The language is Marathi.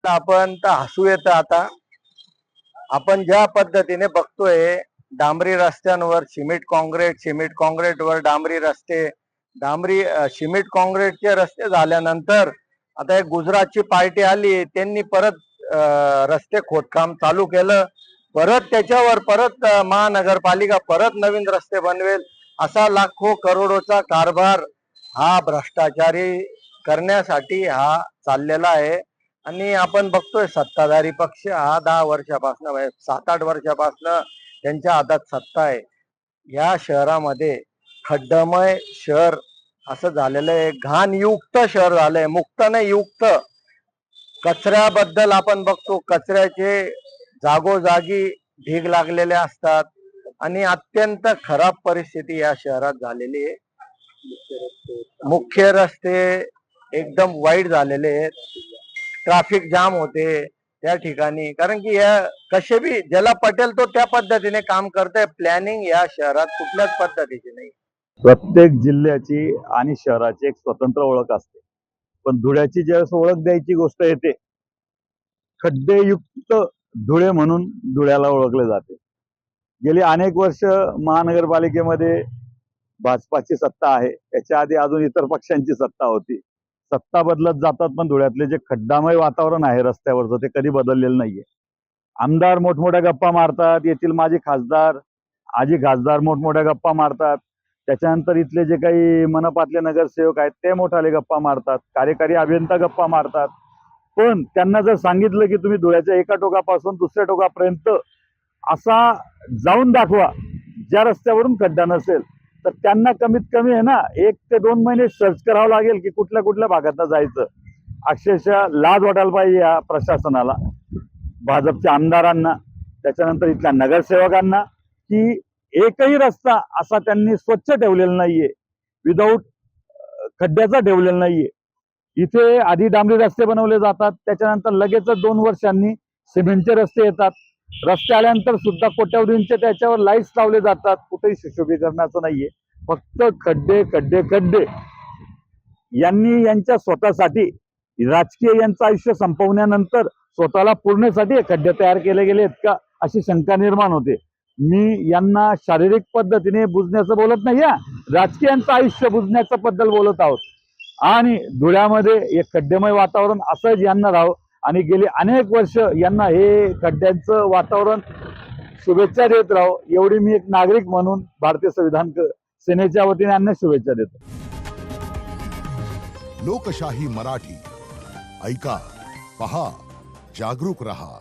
आपण तर हसू येतं आता. आपण ज्या पद्धतीने बघतोय डांबरी रस्त्यांवर सिमेंट काँक्रीटवर डांबरी रस्ते, सिमेंट काँक्रीटचे रस्ते झाल्यानंतर आता एक गुजरातची पार्टी आली, त्यांनी परत रस्ते खोदकाम चालू केलं. परत त्याच्यावर महानगरपालिका परत नवीन रस्ते बनवेल, असा लाखो करोडोचा कारभार हा भ्रष्टाचारी करण्यासाठी हा चाललेला आहे. आणि आपण बघतोय सत्ताधारी पक्ष हा 10 वर्षापासून 7-8 वर्षापासून त्यांच्या हातात सत्ता आहे. या शहरामध्ये खड्डमय शहर असं झालेलं आहे, घाणयुक्त शहर झालंय, मुक्त नाही युक्त. कचऱ्याबद्दल आपण बघतो, कचऱ्याचे जागोजागी ढीग लागलेले असतात आणि अत्यंत खराब परिस्थिती या शहरात झालेली आहे. मुख्य रस्ते एकदम वाईट झालेले आहेत, ट्रॅफिक जाम होते त्या ठिकाणी. कारण की या कसे बी ज्याला पटेल तो त्या पद्धतीने काम करतोय. प्लॅनिंग या शहरात कुठल्याच पद्धतीची नाही. प्रत्येक जिल्ह्याची आणि शहराची एक स्वतंत्र ओळख असते, पण धुळ्याची ज्यावेळेस ओळख द्यायची गोष्ट येते, खड्डेयुक्त धुळे म्हणून धुळ्याला ओळखले जाते. गेली अनेक वर्ष महानगरपालिकेमध्ये भाजपाची सत्ता आहे. त्याच्या आधी अजून इतर पक्षांची सत्ता होती. सत्ता बदलत जातात, पण धुळ्यातले जे खड्डामय वातावरण आहे रस्त्यावरचं ते कधी बदललेलं नाहीये. आमदार मोठमोठ्या गप्पा मारतात, येथील माजी खासदार मोठमोठ्या गप्पा मारतात. त्याच्यानंतर इथले जे काही मनपातले नगरसेवक आहेत ते मोठाले गप्पा मारतात, कार्यकारी अभियंता गप्पा मारतात. पण त्यांना जर सांगितलं की तुम्ही धुळ्याच्या एका टोकापासून दुसऱ्या टोकापर्यंत असा जाऊन दाखवा ज्या रस्त्यावरून खड्डा नसेल, तर त्यांना कमीत कमी आहे ना 1 ते 2 महिने सर्च करावं लागेल की कुठल्या कुठल्या भागातनं जायचं. अक्षरशः लाज वाटायला पाहिजे या प्रशासनाला, भाजपच्या आमदारांना, त्याच्यानंतर इथल्या नगरसेवकांना, की एकही रस्ता असा त्यांनी स्वच्छ ठेवलेला नाहीये, विदाऊट खड्ड्याचा ठेवलेला नाहीये. इथे आधी डांबरी रस्ते बनवले जातात, त्याच्यानंतर लगेचच 2 वर्षांनी सिमेंटचे रस्ते येतात. रस्ते आल्यानंतर सुद्धा कोट्यवधींचे त्याच्यावर लाईट्स लावले जातात. कुठेही सुशोभीकरणाचं नाहीये, फक्त खड्डे खड्डे खड्डे. यांनी यांच्या स्वतःसाठी राजकीय यांचं आयुष्य संपवण्यानंतर स्वतःला पूर्णसाठी खड्डे तयार केले गेले आहेत का अशी शंका निर्माण होते. मी यांना शारीरिक पद्धतीने बुजण्याचं बोलत नाही, राजकीयांचं आयुष्य बुजण्याच्या बद्दल बोलत आहोत. आणि धुळ्यामध्ये एक खड्डेमय वातावरण असंच यांना राहावं आणि गेली अनेक वर्ष यांना हे खड्ड्यांचं वातावरण शुभेच्छा देत राहो, एवढी मी एक नागरिक म्हणून भारतीय संविधान सेनेच्या वतीने यांना शुभेच्छा देतो. लोकशाही मराठी ऐका, पहा, जागरूक रहा.